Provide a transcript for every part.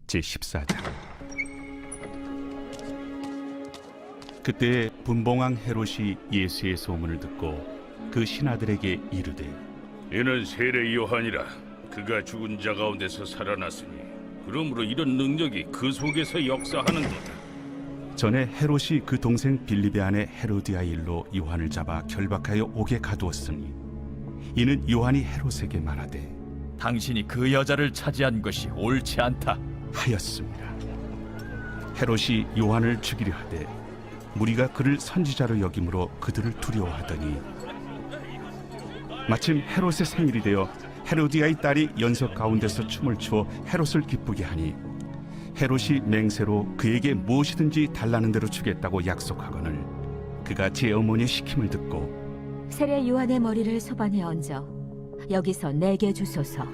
제14장. 그때 분봉왕 헤롯이 예수의 소문을 듣고 그 신하들에게 이르되, 이는 세례 요한이라. 그가 죽은 자 가운데서 살아났으니 그러므로 이런 능력이 그 속에서 역사하는도다. 전에 헤롯이 그 동생 빌립의 아내 헤로디아 일로 요한을 잡아 결박하여 옥에 가두었으니, 이는 요한이 헤롯에게 말하되 당신이 그 여자를 차지한 것이 옳지 않다 하였습니다. 헤롯이 요한을 죽이려 하되 무리가 그를 선지자로 여김으로 그들을 두려워하더니, 마침 헤롯의 생일이 되어 헤로디아의 딸이 연석 가운데서 춤을 추어 헤롯을 기쁘게 하니, 헤롯이 맹세로 그에게 무엇이든지 달라는 대로 주겠다고 약속하거늘 그가 제 어머니의 시킴을 듣고 세례 요한의 머리를 소반에 얹어 여기서 내게 주소서.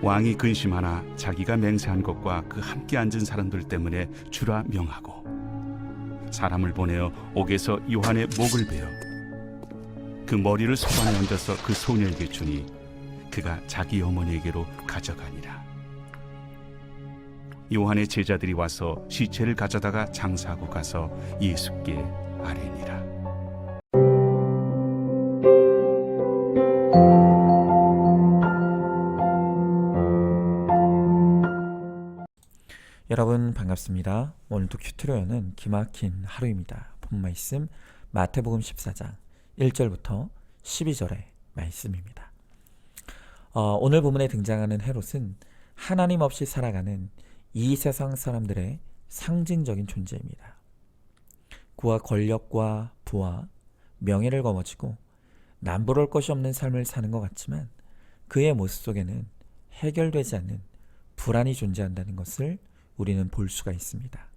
왕이 근심하나 자기가 맹세한 것과 그 함께 앉은 사람들 때문에 주라 명하고 사람을 보내어 옥에서 요한의 목을 베어 그 머리를 소반에 얹어서 그 소녀에게 주니 그가 자기 어머니에게로 가져가니라. 요한의 제자들이 와서 시체를 가져다가 장사하고 가서 예수께 아뢰니라. 여러분 반갑습니다. 오늘도 큐트로연은 기막힌 하루입니다. 본 말씀 마태복음 14장 1절부터 12절의 말씀입니다. 오늘 본문에 등장하는 헤롯은 하나님 없이 살아가는 이 세상 사람들의 상징적인 존재입니다. 그와 권력과 부와 명예를 거머쥐고 남부러울 것이 없는 삶을 사는 것 같지만 그의 모습 속에는 해결되지 않는 불안이 존재한다는 것을 우리는 볼 수가 있습니다.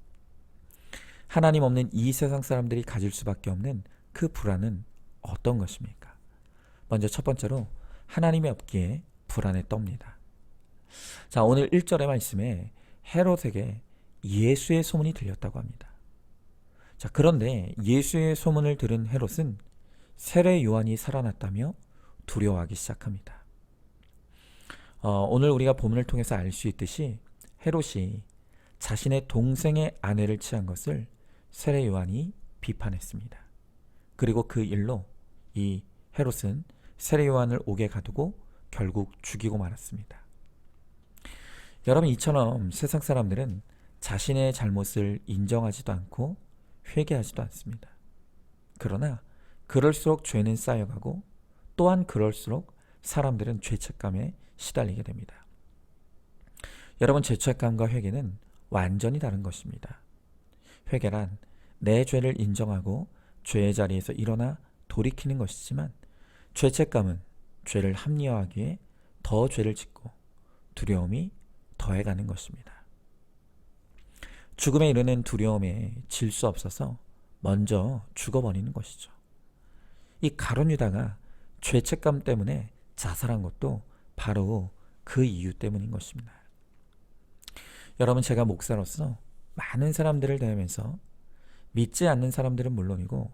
하나님 없는 이 세상 사람들이 가질 수밖에 없는 그 불안은 어떤 것입니까? 먼저 첫 번째로 하나님이 없기에 불안에 떱니다. 자, 오늘 1절의 말씀에 헤롯에게 예수의 소문이 들렸다고 합니다. 자, 그런데 예수의 소문을 들은 헤롯은 세례 요한이 살아났다며 두려워하기 시작합니다. 오늘 우리가 본문을 통해서 알 수 있듯이 헤롯이 자신의 동생의 아내를 취한 것을 세례 요한이 비판했습니다. 그리고 그 일로 이 헤롯은 세례 요한을 옥에 가두고 결국 죽이고 말았습니다. 여러분, 이처럼 세상 사람들은 자신의 잘못을 인정하지도 않고 회개하지도 않습니다. 그러나 그럴수록 죄는 쌓여가고 또한 그럴수록 사람들은 죄책감에 시달리게 됩니다. 여러분, 죄책감과 회개는 완전히 다른 것입니다. 회개란 내 죄를 인정하고 죄의 자리에서 일어나 돌이키는 것이지만, 죄책감은 죄를 합리화하기에 더 죄를 짓고 두려움이 더해가는 것입니다. 죽음에 이르는 두려움에 질 수 없어서 먼저 죽어버리는 것이죠. 이 가룟 유다가 죄책감 때문에 자살한 것도 바로 그 이유 때문인 것입니다. 여러분, 제가 목사로서 많은 사람들을 대하면서 믿지 않는 사람들은 물론이고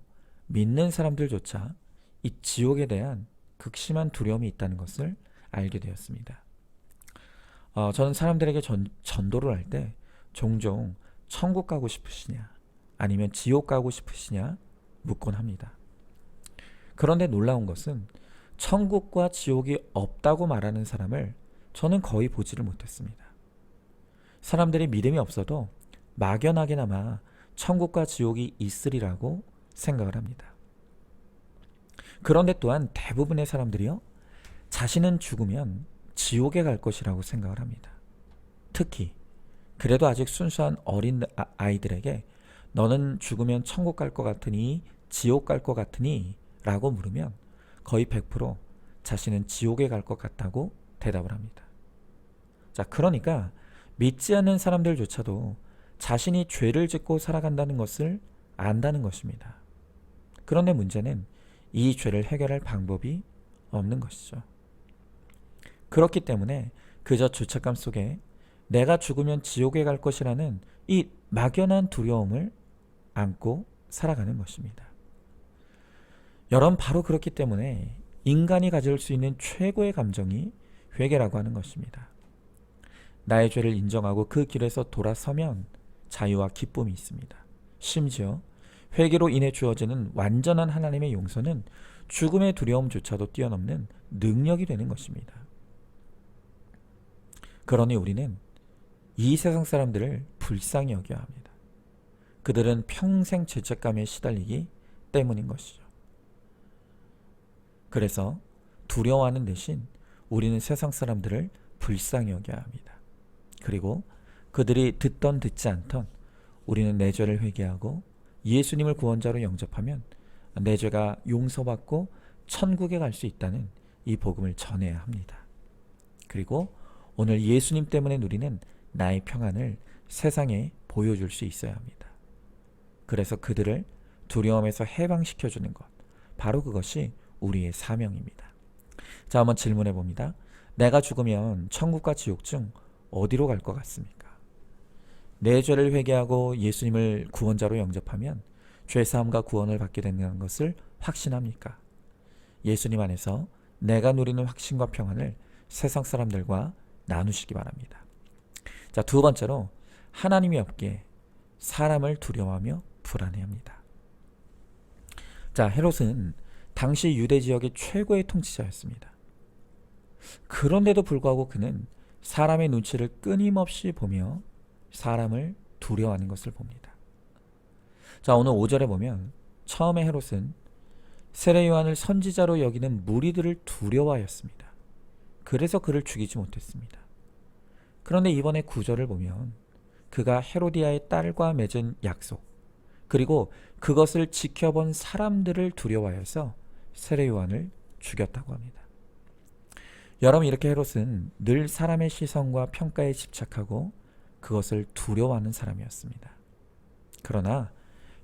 믿는 사람들조차 이 지옥에 대한 극심한 두려움이 있다는 것을 알게 되었습니다. 저는 사람들에게 전도를 할 때 종종 천국 가고 싶으시냐 아니면 지옥 가고 싶으시냐 묻곤 합니다. 그런데 놀라운 것은 천국과 지옥이 없다고 말하는 사람을 저는 거의 보지를 못했습니다. 사람들이 믿음이 없어도 막연하게나마 천국과 지옥이 있으리라고 생각을 합니다. 그런데 또한 대부분의 사람들이요, 자신은 죽으면 지옥에 갈 것이라고 생각을 합니다. 특히 그래도 아직 순수한 어린 아이들에게 너는 죽으면 천국 갈 것 같으니 지옥 갈 것 같으니 라고 물으면 거의 100% 자신은 지옥에 갈 것 같다고 대답을 합니다. 자, 그러니까 믿지 않는 사람들조차도 자신이 죄를 짓고 살아간다는 것을 안다는 것입니다. 그런데 문제는 이 죄를 해결할 방법이 없는 것이죠. 그렇기 때문에 그저 죄책감 속에 내가 죽으면 지옥에 갈 것이라는 이 막연한 두려움을 안고 살아가는 것입니다. 여러분, 바로 그렇기 때문에 인간이 가질 수 있는 최고의 감정이 회개라고 하는 것입니다. 나의 죄를 인정하고 그 길에서 돌아서면 자유와 기쁨이 있습니다. 심지어 회개로 인해 주어지는 완전한 하나님의 용서는 죽음의 두려움조차도 뛰어넘는 능력이 되는 것입니다. 그러니 우리는 이 세상 사람들을 불쌍히 여겨야 합니다. 그들은 평생 죄책감에 시달리기 때문인 것이죠. 그래서 두려워하는 대신 우리는 세상 사람들을 불쌍히 여겨야 합니다. 그리고 그들이 듣던 듣지 않던 우리는 내 죄를 회개하고 예수님을 구원자로 영접하면 내 죄가 용서받고 천국에 갈 수 있다는 이 복음을 전해야 합니다. 그리고 오늘 예수님 때문에 누리는 나의 평안을 세상에 보여줄 수 있어야 합니다. 그래서 그들을 두려움에서 해방시켜주는 것, 바로 그것이 우리의 사명입니다. 자, 한번 질문해 봅니다. 내가 죽으면 천국과 지옥 중 어디로 갈 것 같습니까? 내 죄를 회개하고 예수님을 구원자로 영접하면 죄사함과 구원을 받게 된다는 것을 확신합니까? 예수님 안에서 내가 누리는 확신과 평안을 세상 사람들과 나누시기 바랍니다. 자, 두 번째로 하나님이 없기에 사람을 두려워하며 불안해합니다. 자, 헤롯은 당시 유대 지역의 최고의 통치자였습니다. 그런데도 불구하고 그는 사람의 눈치를 끊임없이 보며 사람을 두려워하는 것을 봅니다. 자, 오늘 5절에 보면 처음에 헤롯은 세례 요한을 선지자로 여기는 무리들을 두려워하였습니다. 그래서 그를 죽이지 못했습니다. 그런데 이번에 9절을 보면 그가 헤로디아의 딸과 맺은 약속, 그리고 그것을 지켜본 사람들을 두려워해서 세례 요한을 죽였다고 합니다. 여러분, 이렇게 헤롯은 늘 사람의 시선과 평가에 집착하고 그것을 두려워하는 사람이었습니다. 그러나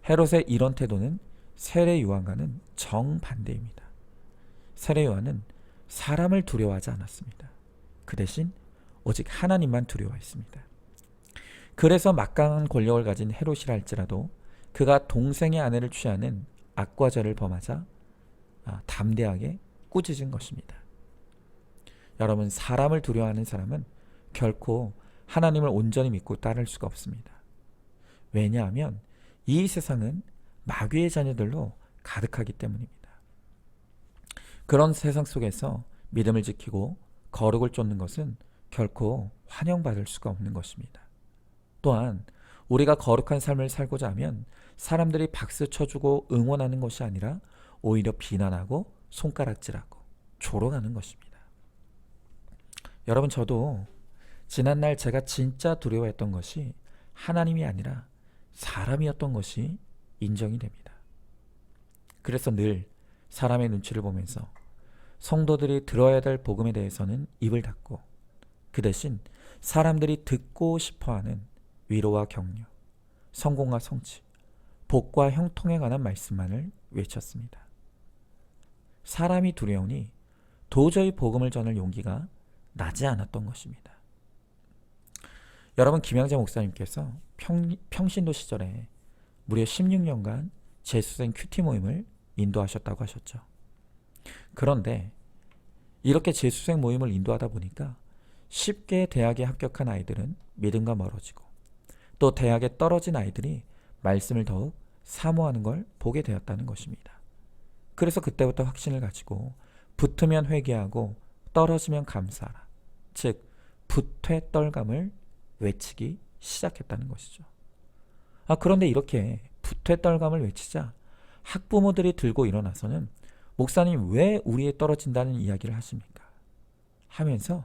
헤롯의 이런 태도는 세례 요한과는 정반대입니다. 세례 요한은 사람을 두려워하지 않았습니다. 그 대신 오직 하나님만 두려워했습니다. 그래서 막강한 권력을 가진 헤롯이라 할지라도 그가 동생의 아내를 취하는 악과 죄를 범하자 담대하게 꾸짖은 것입니다. 여러분, 사람을 두려워하는 사람은 결코 하나님을 온전히 믿고 따를 수가 없습니다. 왜냐하면 이 세상은 마귀의 자녀들로 가득하기 때문입니다. 그런 세상 속에서 믿음을 지키고 거룩을 쫓는 것은 결코 환영받을 수가 없는 것입니다. 또한 우리가 거룩한 삶을 살고자 하면 사람들이 박수 쳐주고 응원하는 것이 아니라 오히려 비난하고 손가락질하고 조롱하는 것입니다. 여러분, 저도 지난날 제가 진짜 두려워했던 것이 하나님이 아니라 사람이었던 것이 인정이 됩니다. 그래서 늘 사람의 눈치를 보면서 성도들이 들어야 될 복음에 대해서는 입을 닫고 그 대신 사람들이 듣고 싶어하는 위로와 격려, 성공과 성취, 복과 형통에 관한 말씀만을 외쳤습니다. 사람이 두려우니 도저히 복음을 전할 용기가 나지 않았던 것입니다. 여러분, 김양재 목사님께서 평신도 시절에 무려 16년간 재수생 큐티 모임을 인도하셨다고 하셨죠. 그런데 이렇게 재수생 모임을 인도하다 보니까 쉽게 대학에 합격한 아이들은 믿음과 멀어지고 또 대학에 떨어진 아이들이 말씀을 더욱 사모하는 걸 보게 되었다는 것입니다. 그래서 그때부터 확신을 가지고 붙으면 회개하고 떨어지면 감사하라, 즉 붙회떨감을 외치기 시작했다는 것이죠. 그런데 이렇게 붙회떨감을 외치자 학부모들이 들고 일어나서는 목사님 왜 우리에 떨어진다는 이야기를 하십니까? 하면서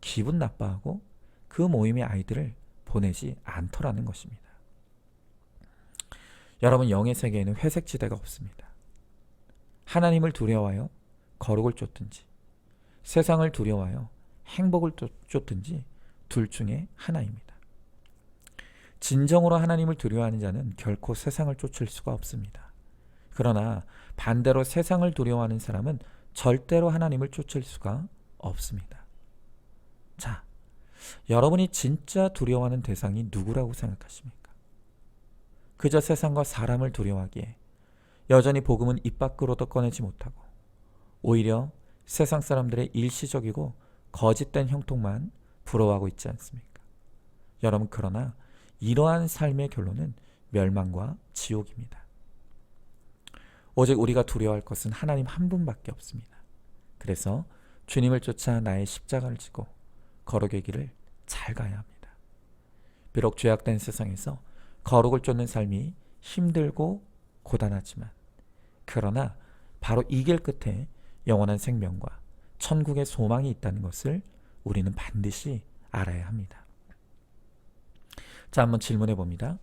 기분 나빠하고 그 모임의 아이들을 보내지 않더라는 것입니다. 여러분, 영의 세계에는 회색지대가 없습니다. 하나님을 두려워하여 거룩을 쫓든지 세상을 두려워하여 행복을 쫓든지 둘 중에 하나입니다. 진정으로 하나님을 두려워하는 자는 결코 세상을 쫓을 수가 없습니다. 그러나 반대로 세상을 두려워하는 사람은 절대로 하나님을 쫓을 수가 없습니다. 자, 여러분이 진짜 두려워하는 대상이 누구라고 생각하십니까? 그저 세상과 사람을 두려워하기에 여전히 복음은 입 밖으로도 꺼내지 못하고 오히려 세상 사람들의 일시적이고 거짓된 형통만 부러워하고 있지 않습니까? 여러분, 그러나 이러한 삶의 결론은 멸망과 지옥입니다. 오직 우리가 두려워할 것은 하나님 한 분밖에 없습니다. 그래서 주님을 쫓아 나의 십자가를 지고 거룩의 길을 잘 가야 합니다. 비록 죄악된 세상에서 거룩을 쫓는 삶이 힘들고 고단하지만, 그러나 바로 이 길 끝에 영원한 생명과 천국의 소망이 있다는 것을 우리는 반드시 알아야 합니다. 자, 한번 질문해 봅니다.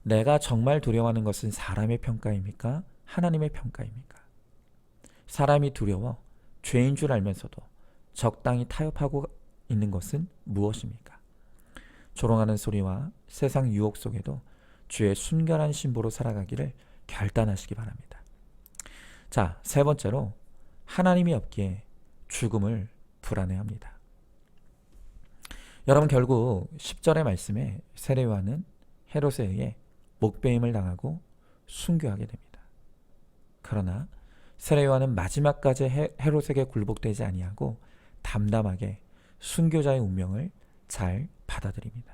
내가 정말 두려워하는 것은 사람의 평가입니까? 하나님의 평가입니까? 사람이 두려워 죄인 줄 알면서도 적당히 타협하고 있는 것은 무엇입니까? 조롱하는 소리와 세상 유혹 속에도 주의 순결한 신부로 살아가기를 결단하시기 바랍니다. 자, 세 번째로 하나님이 없기에 죽음을 불안해합니다. 여러분, 결국 10절의 말씀에 세례 요한은 헤롯에 의해 목배임을 당하고 순교하게 됩니다. 그러나 세례 요한은 마지막까지 헤롯에게 굴복되지 아니하고 담담하게 순교자의 운명을 잘 받아들입니다.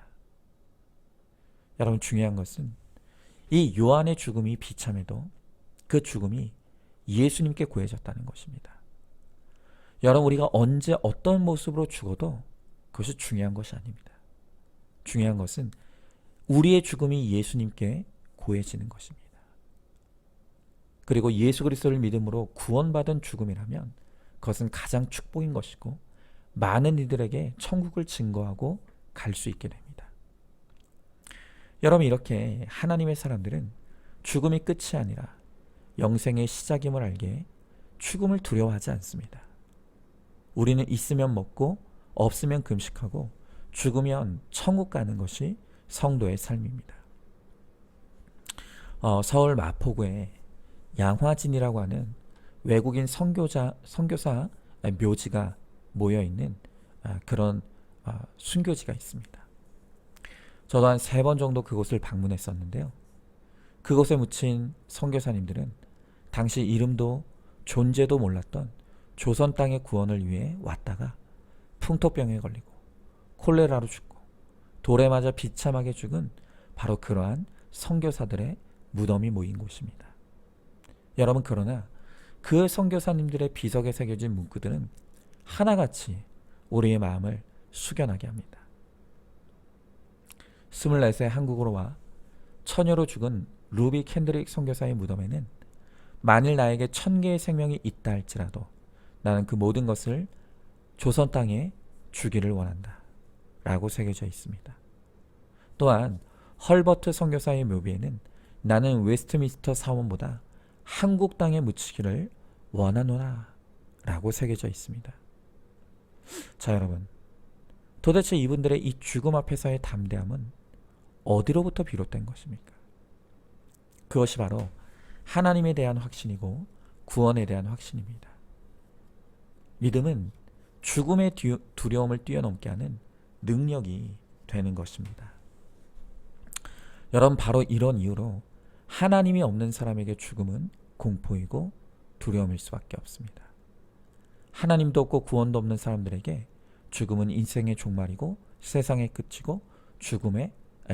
여러분, 중요한 것은 이 요한의 죽음이 비참해도 그 죽음이 예수님께 구해졌다는 것입니다. 여러분, 우리가 언제 어떤 모습으로 죽어도 그것이 중요한 것이 아닙니다. 중요한 것은 우리의 죽음이 예수님께 구해지는 것입니다. 그리고 예수 그리스도를 믿음으로 구원받은 죽음이라면 그것은 가장 축복인 것이고 많은 이들에게 천국을 증거하고 갈 수 있게 됩니다. 여러분, 이렇게 하나님의 사람들은 죽음이 끝이 아니라 영생의 시작임을 알기에 죽음을 두려워하지 않습니다. 우리는 있으면 먹고 없으면 금식하고 죽으면 천국 가는 것이 성도의 삶입니다. 서울 마포구에 양화진이라고 하는 외국인 선교사 묘지가 모여있는 그런 순교지가 있습니다. 저도 한 3번 정도 그곳을 방문했었는데요. 그곳에 묻힌 선교사님들은 당시 이름도 존재도 몰랐던 조선 땅의 구원을 위해 왔다가 풍토병에 걸리고 콜레라로 죽고 돌에 맞아 비참하게 죽은 바로 그러한 선교사들의 무덤이 모인 곳입니다. 여러분, 그러나 그 선교사님들의 비석에 새겨진 문구들은 하나같이 우리의 마음을 숙연하게 합니다. 24세 한국으로 와 처녀로 죽은 루비 캔드릭 선교사의 무덤에는 만일 나에게 1000개의 생명이 있다 할지라도 나는 그 모든 것을 조선 땅에 주기를 원한다 라고 새겨져 있습니다. 또한 헐버트 선교사의 묘비에는 나는 웨스트민스터 사원보다 한국 땅에 묻히기를 원하노라 라고 새겨져 있습니다. 자, 여러분, 도대체 이분들의 이 죽음 앞에서의 담대함은 어디로부터 비롯된 것입니까? 그것이 바로 하나님에 대한 확신이고 구원에 대한 확신입니다. 믿음은 죽음의 두려움을 뛰어넘게 하는 능력이 되는 것입니다. 여러분, 바로 이런 이유로 하나님이 없는 사람에게 죽음은 공포이고 두려움일 수밖에 없습니다. 하나님도 없고 구원도 없는 사람들에게 죽음은 인생의 종말이고 세상의 끝이고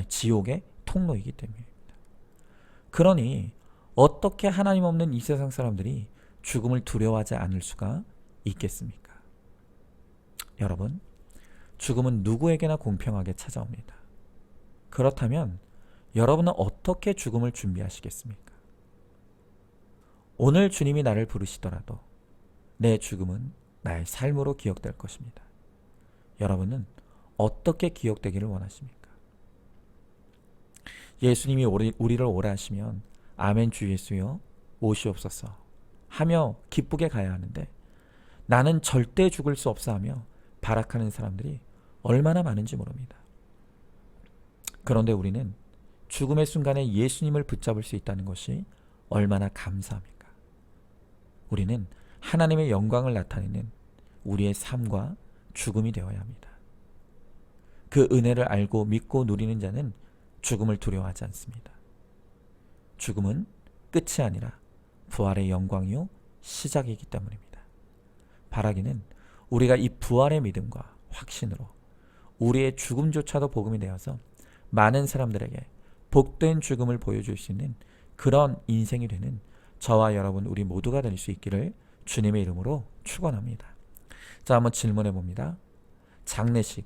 지옥의 통로이기 때문입니다. 그러니 어떻게 하나님 없는 이 세상 사람들이 죽음을 두려워하지 않을 수가 있겠습니까? 여러분, 죽음은 누구에게나 공평하게 찾아옵니다. 그렇다면 여러분은 어떻게 죽음을 준비하시겠습니까? 오늘 주님이 나를 부르시더라도 내 죽음은 나의 삶으로 기억될 것입니다. 여러분은 어떻게 기억되기를 원하십니까? 예수님이 우리를 오래 하시면 아멘 주 예수여 오시옵소서 하며 기쁘게 가야 하는데 나는 절대 죽을 수 없어 하며 발악하는 사람들이 얼마나 많은지 모릅니다. 그런데 우리는 죽음의 순간에 예수님을 붙잡을 수 있다는 것이 얼마나 감사합니까? 우리는 하나님의 영광을 나타내는 우리의 삶과 죽음이 되어야 합니다. 그 은혜를 알고 믿고 누리는 자는 죽음을 두려워하지 않습니다. 죽음은 끝이 아니라 부활의 영광이요 시작이기 때문입니다. 바라기는 우리가 이 부활의 믿음과 확신으로 우리의 죽음조차도 복음이 되어서 많은 사람들에게 복된 죽음을 보여줄 수 있는 그런 인생이 되는 저와 여러분 우리 모두가 될 수 있기를 주님의 이름으로 축원합니다. 자, 한번 질문해 봅니다. 장례식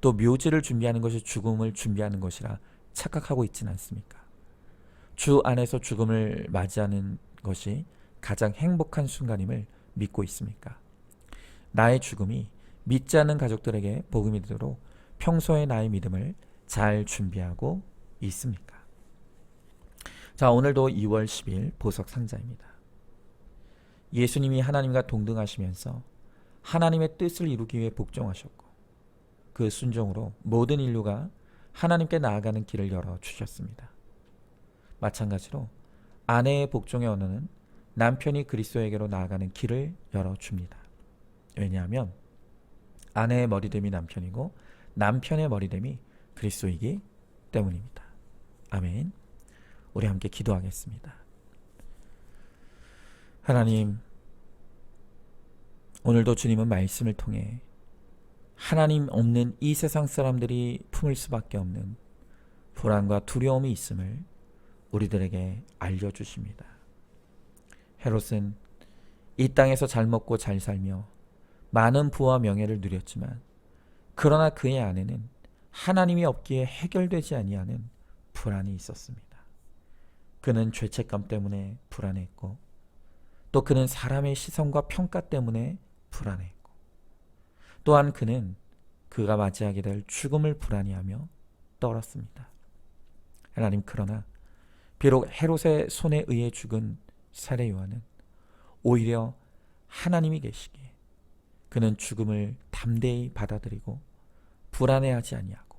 또 묘지를 준비하는 것이 죽음을 준비하는 것이라 착각하고 있지는 않습니까? 주 안에서 죽음을 맞이하는 것이 가장 행복한 순간임을 믿고 있습니까? 나의 죽음이 믿지 않는 가족들에게 복음이 되도록 평소에 나의 믿음을 잘 준비하고 있습니까? 자, 오늘도 2월 10일 보석 상자입니다. 예수님이 하나님과 동등하시면서 하나님의 뜻을 이루기 위해 복종하셨고 그 순종으로 모든 인류가 하나님께 나아가는 길을 열어주셨습니다. 마찬가지로 아내의 복종의 언어는 남편이 그리스도에게로 나아가는 길을 열어줍니다. 왜냐하면 아내의 머리됨이 남편이고 남편의 머리됨이 그리스도이기 때문입니다. 아멘. 우리 함께 기도하겠습니다. 하나님, 오늘도 주님은 말씀을 통해 하나님 없는 이 세상 사람들이 품을 수밖에 없는 불안과 두려움이 있음을 우리들에게 알려주십니다. 헤롯은 이 땅에서 잘 먹고 잘 살며 많은 부와 명예를 누렸지만 그러나 그의 안에는 하나님이 없기에 해결되지 아니하는 불안이 있었습니다. 그는 죄책감 때문에 불안했고 또 그는 사람의 시선과 평가 때문에 불안했고 또한 그는 그가 맞이하게 될 죽음을 불안해하며 떨었습니다. 하나님, 그러나 비록 헤롯의 손에 의해 죽은 세례 요한은 오히려 하나님이 계시기에 그는 죽음을 담대히 받아들이고 불안해하지 아니하고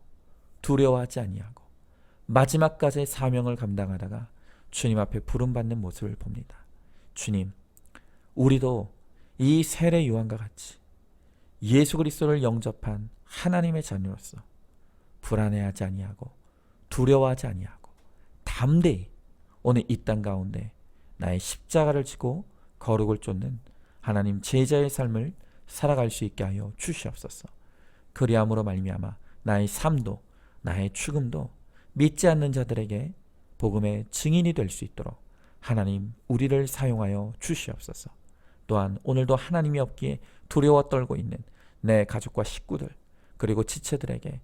두려워하지 아니하고 마지막까지 사명을 감당하다가 주님 앞에 부름받는 모습을 봅니다. 주님, 우리도 이 세례 요한과 같이 예수 그리스도를 영접한 하나님의 자녀로서 불안해하지 아니하고 두려워하지 아니하고 담대히 오늘 이 땅 가운데 나의 십자가를 지고 거룩을 쫓는 하나님 제자의 삶을 살아갈 수 있게 하여 주시옵소서. 그리함으로 말미암아 나의 삶도 나의 죽음도 믿지 않는 자들에게 복음의 증인이 될 수 있도록 하나님 우리를 사용하여 주시옵소서. 또한 오늘도 하나님이 없기에 두려워 떨고 있는 내 가족과 식구들 그리고 지체들에게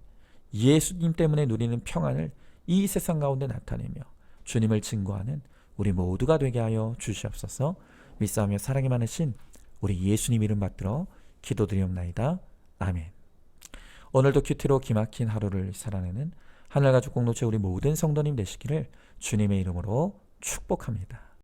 예수님 때문에 누리는 평안을 이 세상 가운데 나타내며 주님을 증거하는 우리 모두가 되게 하여 주시옵소서. 믿사오며 사랑이 많으신 우리 예수님 이름 받들어 기도드리옵나이다. 아멘. 오늘도 큐티로 기막힌 하루를 살아내는 하늘가족 공동체 우리 모든 성도님 되시기를 주님의 이름으로 축복합니다.